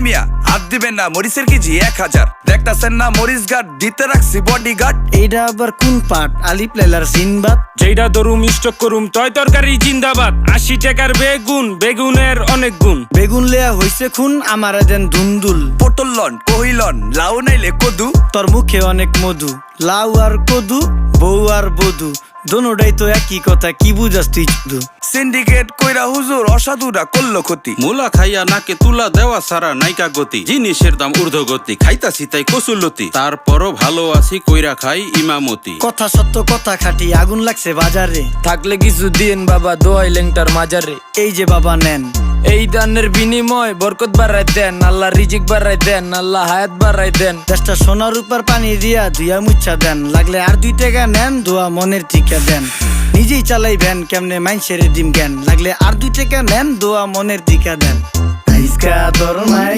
মিয়া হাত দিবেন না, মরিচের কেজি 1000। দেখতাছেন না মরিচ গার্ড দিতে রাখছি বডি গার্ড। এইটা আবার কোন পাট? আলিপ লাইলার সিনবাদ। যেইটা ধরুম স্টক করুম তয় তরকারি জিন্দাবাদ। 80 টাকার বেগুন, বেগুনের অনেক গুণ। বেগুন লেয়া হইছে খুন, আমারে দেন ধুন্দুল। পটল লন, কহিলন, লাউ নাইলে কদু। তোর মুখে অনেক মধু, লাউ আর কদু, বউ আর বধু, দোনোটাই তো একই কথা, কি বুঝাস তুই শুধু? সিন্ডিকেট কইরা হুজুর অসাধুরা করলো ক্ষতি। মুলা খাইয়া নাকে তুলা দেওয়া সারা নাইকা গতি। জিনিসের দাম ঊর্ধ্বগতি, খাইতাছি তাই কসুলতি। তারপরও ভালো আছি কইরা খাই ইমামতি। কথা সত্য কথা খাটি, আগুন লাগছে বাজারে। থাকলে কিছু দিন বাবা, দোয়াই লেংটার মাজারে। এই যে বাবা নেন, এই দানের বিনিময় বরকত বাড়াই দেন, আল্লাহ রিজিক বাড়াই দেন, আল্লাহ হায়াত বাড়াই দেন। দেশটা সোনার উপর পানি দিয়া ধুইয়া মুচ্ছা দেন। লাগলে আর 2 টাকা নেন, দোয়া মনের টিকা দেন। নিজেই চালাই ভ্যান, কেমনে মাইনসের দিম জ্ঞান। লাগলে আর 2 টাকা নেন, দোয়া মনের টিকা দেন। আইসকা তোর নাই